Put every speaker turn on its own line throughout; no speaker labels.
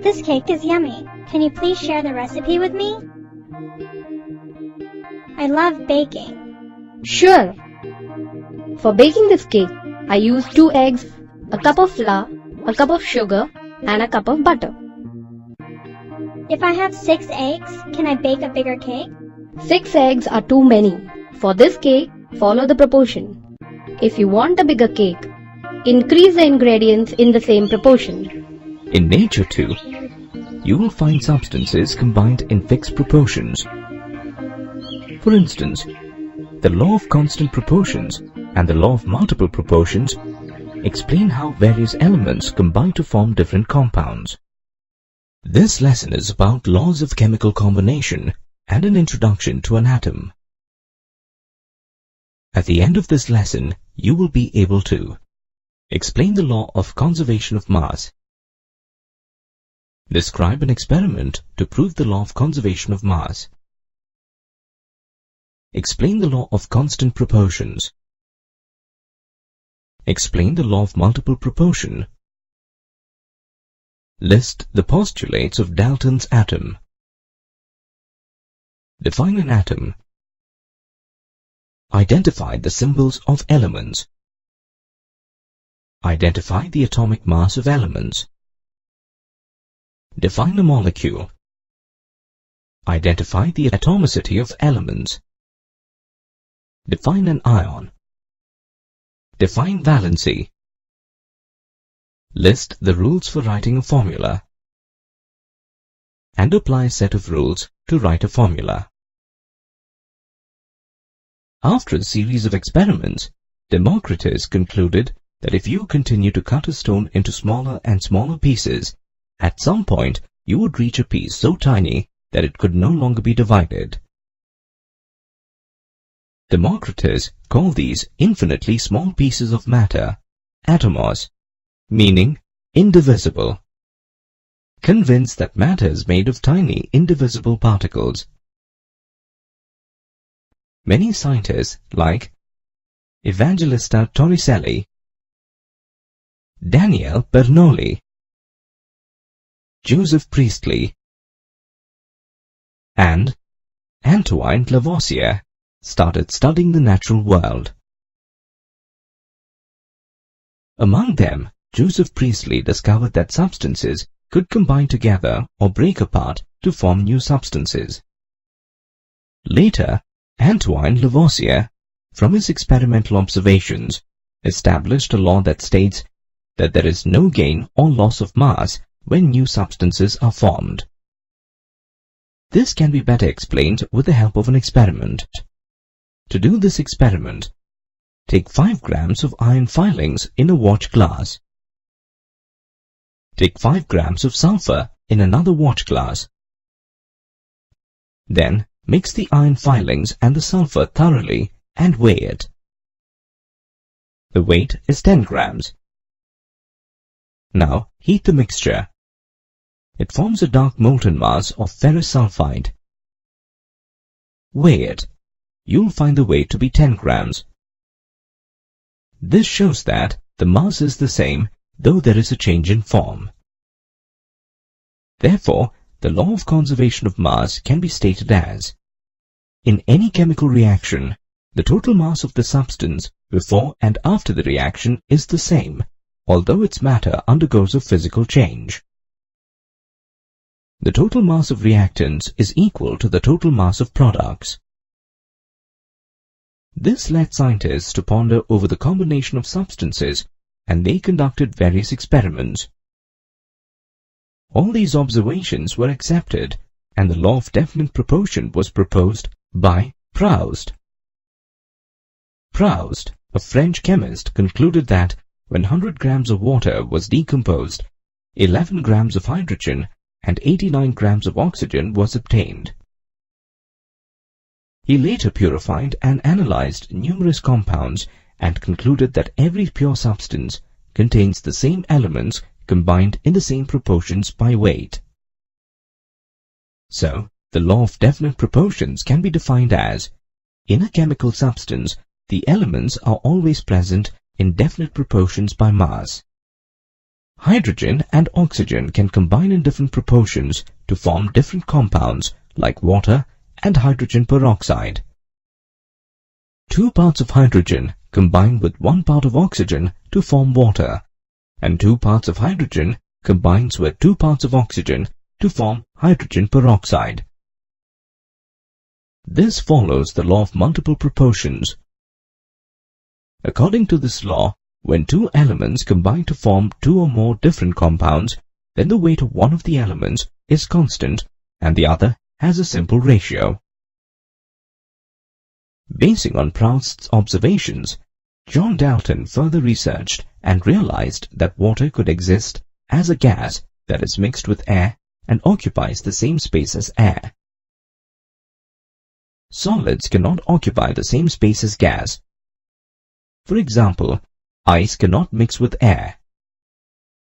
This cake is yummy. Can you please share the recipe with me? I love baking.
Sure. For baking this cake, I use 2 eggs, a cup of flour, a cup of sugar, and a cup of butter.
If I have 6 eggs, can I bake a bigger cake?
6 eggs are too many. For this cake, follow the proportion. If you want a bigger cake, increase the ingredients in the same proportion.
In nature too, you will find substances combined in fixed proportions. For instance, the law of constant proportions and the law of multiple proportions explain how various elements combine to form different compounds. This lesson is about laws of chemical combination and an introduction to an atom. At the end of this lesson, you will be able to explain the law of conservation of mass, describe an experiment to prove the law of conservation of mass, explain the law of constant proportions, explain the law of multiple proportion, list the postulates of Dalton's atom, define an atom, identify the symbols of elements, identify the atomic mass of elements, define a molecule, identify the atomicity of elements, define an ion, define valency, list the rules for writing a formula, and apply a set of rules to write a formula. After a series of experiments, Democritus concluded that if you continue to cut a stone into smaller and smaller pieces, at some point you would reach a piece so tiny that it could no longer be divided. Democritus called these infinitely small pieces of matter atomos, meaning indivisible. Convinced that matter is made of tiny, indivisible particles. Many scientists like Evangelista Torricelli, Daniele Bernoulli, Joseph Priestley, and Antoine Lavoisier started studying the natural world. Among them, Joseph Priestley discovered that substances could combine together or break apart to form new substances. Later, Antoine Lavoisier, from his experimental observations, established a law that states that there is no gain or loss of mass when new substances are formed. This can be better explained with the help of an experiment. To do this experiment, take 5 grams of iron filings in a watch glass. Take 5 grams of sulfur in another watch glass. Then mix the iron filings and the sulfur thoroughly and weigh it. The weight is 10 grams. Now heat the mixture. It forms a dark molten mass of ferrous sulfide. Weigh it. You'll find the weight to be 10 grams. This shows that the mass is the same, though there is a change in form. Therefore, the law of conservation of mass can be stated as: in any chemical reaction, the total mass of the substance before and after the reaction is the same, although its matter undergoes a physical change. The total mass of reactants is equal to the total mass of products. This led scientists to ponder over the combination of substances, and they conducted various experiments. All these observations were accepted, and the law of definite proportion was proposed by Proust. Proust, a French chemist, concluded that when 100 grams of water was decomposed, 11 grams of hydrogen and 89 grams of oxygen was obtained. He later purified and analyzed numerous compounds and concluded that every pure substance contains the same elements combined in the same proportions by weight. So, the law of definite proportions can be defined as: in a chemical substance, the elements are always present in definite proportions by mass. Hydrogen and oxygen can combine in different proportions to form different compounds like water and hydrogen peroxide. 2 parts of hydrogen combine with 1 part of oxygen to form water, and 2 parts of hydrogen combines with 2 parts of oxygen to form hydrogen peroxide. This follows the law of multiple proportions. According to this law, when 2 elements combine to form 2 or more different compounds, then the weight of one of the elements is constant and the other has a simple ratio. Basing on Proust's observations, John Dalton further researched and realized that water could exist as a gas that is mixed with air and occupies the same space as air. Solids cannot occupy the same space as gas. For example, ice cannot mix with air.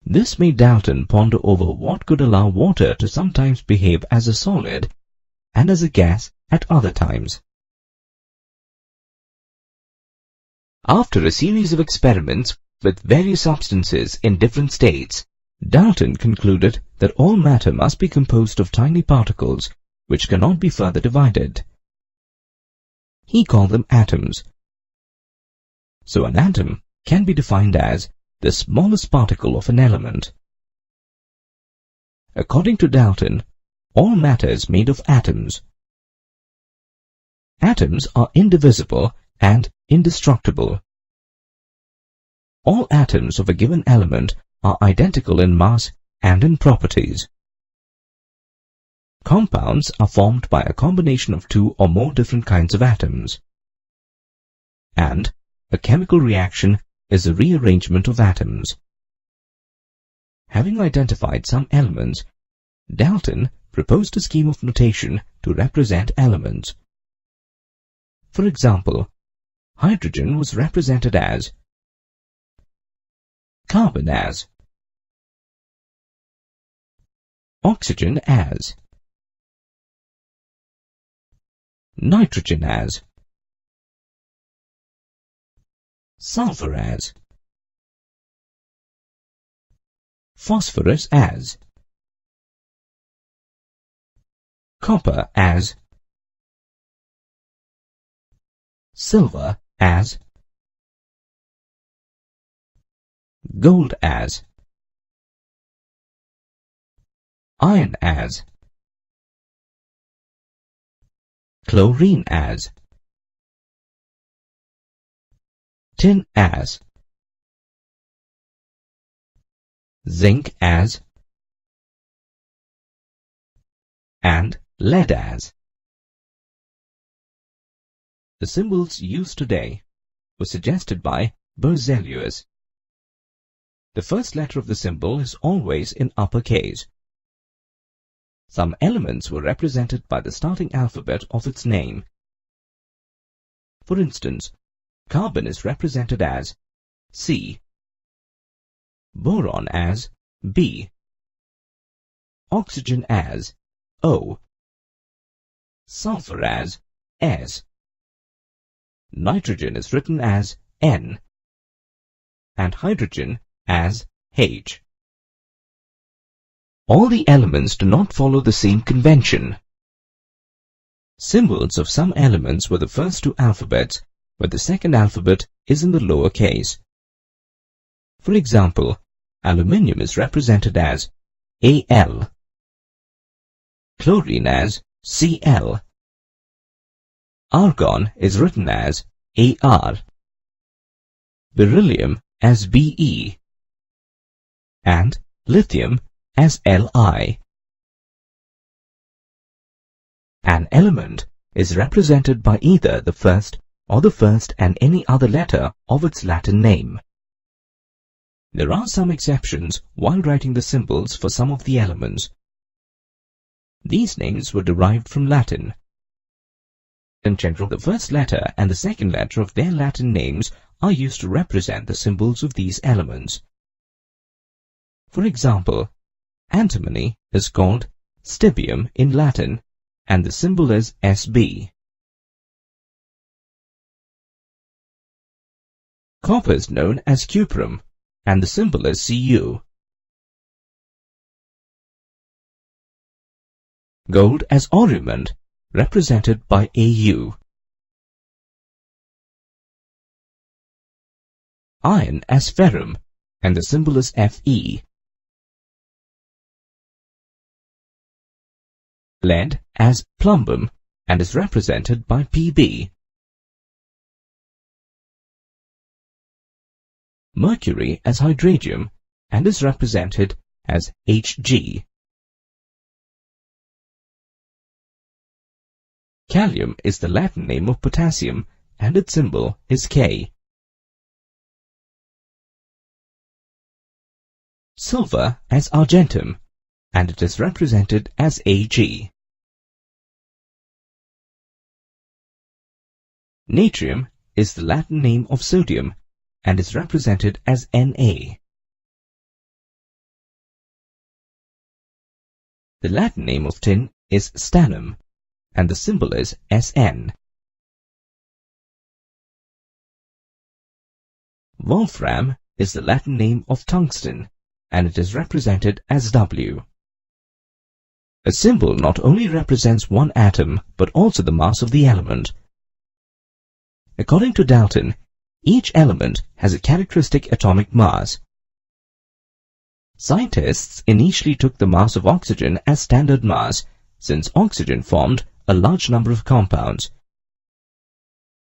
This made Dalton ponder over what could allow water to sometimes behave as a solid and as a gas at other times. After a series of experiments with various substances in different states, Dalton concluded that all matter must be composed of tiny particles which cannot be further divided. He called them atoms. So an atom can be defined as the smallest particle of an element. According to Dalton, all matter is made of atoms. Atoms are indivisible and indestructible. All atoms of a given element are identical in mass and in properties. Compounds are formed by a combination of 2 or more different kinds of atoms. And a chemical reaction is a rearrangement of atoms. Having identified some elements, Dalton proposed a scheme of notation to represent elements. For example, hydrogen was represented as carbon as, oxygen as, nitrogen as, sulfur as, phosphorus as, copper as, silver as, gold as, iron as, chlorine as, tin as, zinc as, and lead as. The symbols used today were suggested by Berzelius. The first letter of the symbol is always in uppercase. Some elements were represented by the starting alphabet of its name. For instance, carbon is represented as C, boron as B, oxygen as O, sulfur as S, nitrogen is written as N, and hydrogen as H. All the elements do not follow the same convention. Symbols of some elements were the first 2 alphabets, but the second alphabet is in the lower case. For example, aluminium is represented as Al, chlorine as Cl, argon is written as Ar, beryllium as Be, and lithium as Li. An element is represented by either the first or the first and any other letter of its Latin name. There are some exceptions while writing the symbols for some of the elements. These names were derived from Latin. In general, the first letter and the second letter of their Latin names are used to represent the symbols of these elements. For example, antimony is called stibium in Latin, and the symbol is Sb. Copper is known as cuprum, and the symbol is Cu. Gold as ornament, represented by AU. Iron as ferrum, and the symbol is Fe. Lead as plumbum, and is represented by Pb. Mercury as hydradium, and is represented as Hg. Kalium is the Latin name of potassium, and its symbol is K. Silver as argentum, and it is represented as Ag. Natrium is the Latin name of sodium, and is represented as Na. The Latin name of tin is stannum, and the symbol is Sn. Wolfram is the Latin name of tungsten, and it is represented as W. A symbol not only represents one atom, but also the mass of the element. According to Dalton, each element has a characteristic atomic mass. Scientists initially took the mass of oxygen as standard mass, since oxygen formed a large number of compounds.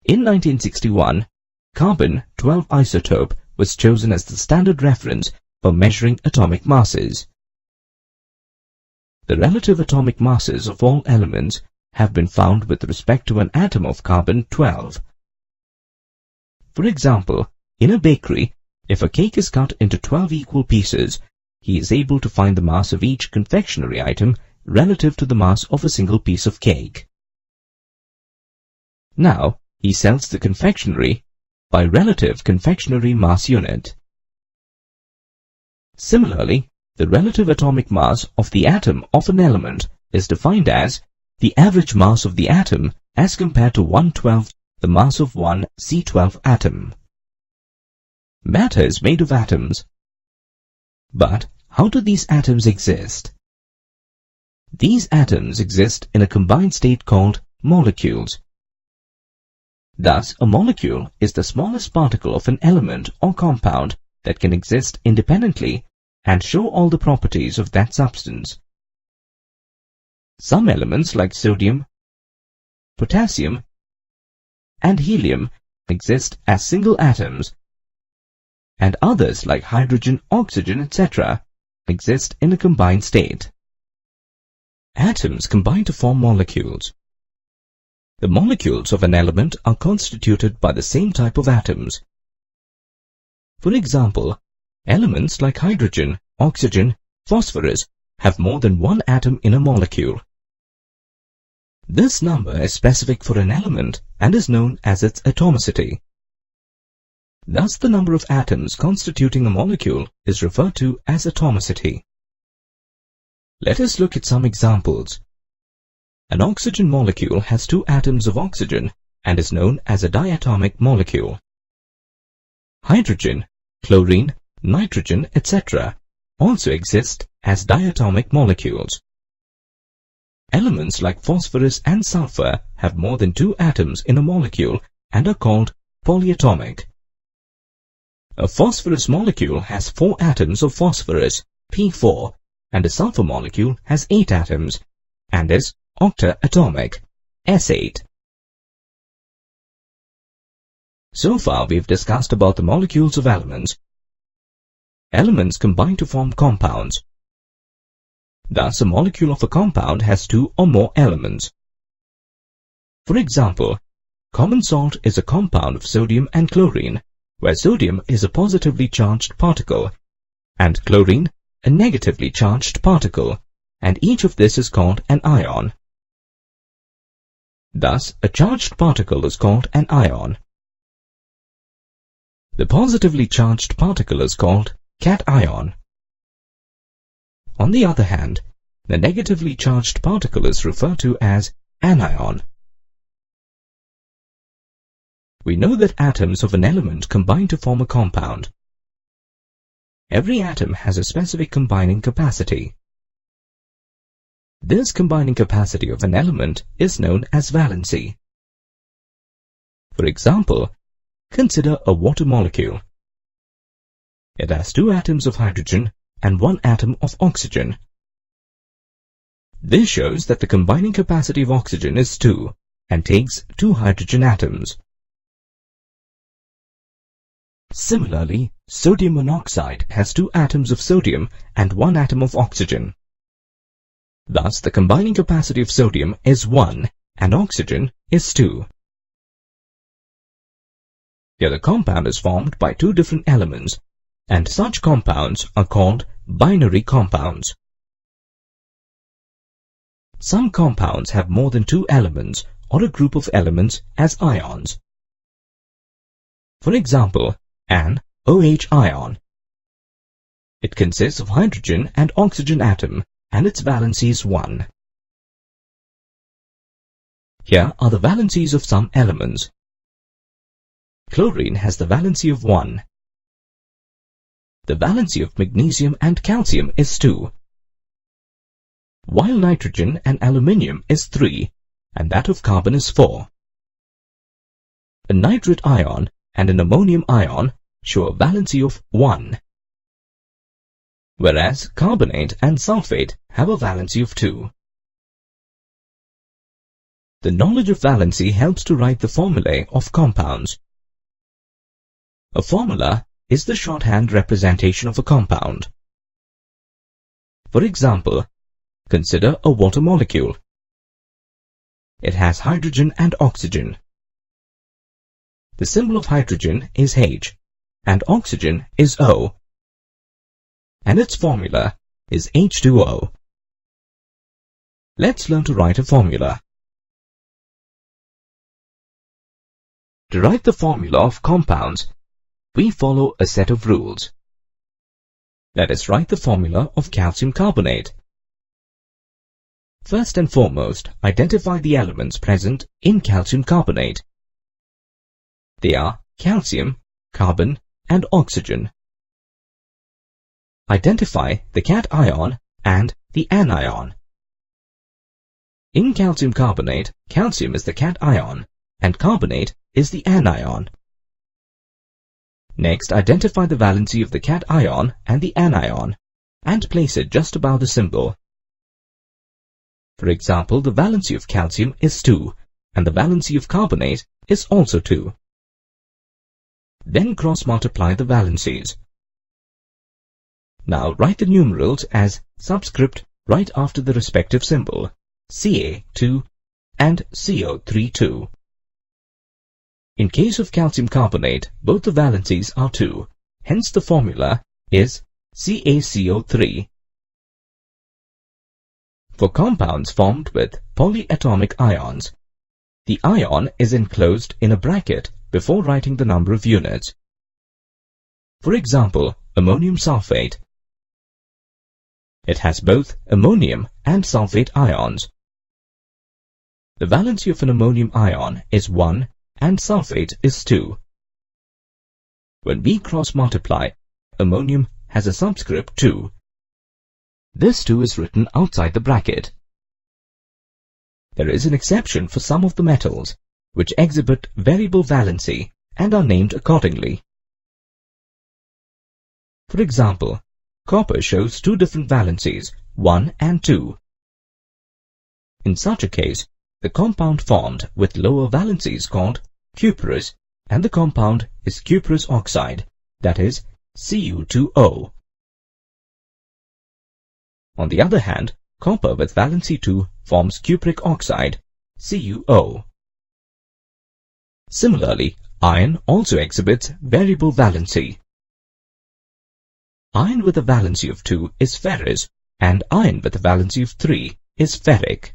In 1961, carbon-12 isotope was chosen as the standard reference for measuring atomic masses. The relative atomic masses of all elements have been found with respect to an atom of carbon-12. For example, in a bakery, if a cake is cut into 12 equal pieces, he is able to find the mass of each confectionery item relative to the mass of a single piece of cake. Now, he sells the confectionery by relative confectionery mass unit. Similarly, the relative atomic mass of the atom of an element is defined as the average mass of the atom as compared to 1/12 the mass of one C12 atom. Matter is made of atoms. But how do these atoms exist? These atoms exist in a combined state called molecules. Thus, a molecule is the smallest particle of an element or compound that can exist independently and show all the properties of that substance. Some elements like sodium, potassium, and helium exist as single atoms, and others like hydrogen, oxygen, etc. exist in a combined state. Atoms combine to form molecules. The molecules of an element are constituted by the same type of atoms. For example, elements like hydrogen, oxygen, phosphorus have more than one atom in a molecule. This number is specific for an element and is known as its atomicity. Thus, the number of atoms constituting a molecule is referred to as atomicity. Let us look at some examples. An oxygen molecule has 2 atoms of oxygen and is known as a diatomic molecule. Hydrogen, chlorine, nitrogen, etc. also exist as diatomic molecules. Elements like phosphorus and sulfur have more than 2 atoms in a molecule and are called polyatomic. A phosphorus molecule has 4 atoms of phosphorus, P4, and a sulfur molecule has 8 atoms and is octaatomic, S8. So far we have discussed about the molecules of elements. Elements combine to form compounds. Thus, a molecule of a compound has 2 or more elements. For example, common salt is a compound of sodium and chlorine, where sodium is a positively charged particle, and chlorine a negatively charged particle, and each of this is called an ion. Thus, a charged particle is called an ion. The positively charged particle is called cation. On the other hand, the negatively charged particle is referred to as anion. We know that atoms of an element combine to form a compound. Every atom has a specific combining capacity. This combining capacity of an element is known as valency. For example, consider a water molecule. It has 2 atoms of hydrogen and 1 atom of oxygen. This shows that the combining capacity of oxygen is 2 and takes 2 hydrogen atoms. Similarly, sodium monoxide has 2 atoms of sodium and 1 atom of oxygen. Thus, the combining capacity of sodium is 1 and oxygen is 2. Here the compound is formed by 2 different elements, and such compounds are called binary compounds. Some compounds have more than 2 elements or a group of elements as ions. For example, an OH ion. It consists of hydrogen and oxygen atom, and its valency is 1. Here are the valencies of some elements. Chlorine has the valency of 1. The valency of magnesium and calcium is 2, while nitrogen and aluminium is 3, and that of carbon is 4. A nitrate ion and an ammonium ion show a valency of 1, whereas carbonate and sulfate have a valency of 2. The knowledge of valency helps to write the formulae of compounds. A formula is the shorthand representation of a compound. For example, consider a water molecule. It has hydrogen and oxygen. The symbol of hydrogen is H and oxygen is O, and its formula is H2O. Let's learn to write a formula. To write the formula of compounds, we follow a set of rules. Let us write the formula of calcium carbonate. First and foremost, identify the elements present in calcium carbonate. They are calcium, carbon, and oxygen. Identify the cation and the anion. In calcium carbonate, calcium is the cation and carbonate is the anion. Next, identify the valency of the cation and the anion and place it just above the symbol. For example, the valency of calcium is 2 and the valency of carbonate is also 2. Then cross-multiply the valencies. Now write the numerals as subscript right after the respective symbol, Ca2 and CO32. In case of calcium carbonate, both the valencies are 2, hence the formula is CaCO3. For compounds formed with polyatomic ions, the ion is enclosed in a bracket before writing the number of units. For example, ammonium sulfate. It has both ammonium and sulfate ions. The valency of an ammonium ion is 1 and sulfate is 2. When we cross-multiply, ammonium has a subscript 2. This 2 is written outside the bracket. There is an exception for some of the metals, which exhibit variable valency and are named accordingly. For example, copper shows 2 different valencies, 1 and 2. In such a case, the compound formed with lower valency is called cuprous, and the compound is cuprous oxide, that is, Cu2O. On the other hand, copper with valency 2 forms cupric oxide, CuO. Similarly, iron also exhibits variable valency. Iron with a valency of 2 is ferrous, and iron with a valency of 3 is ferric.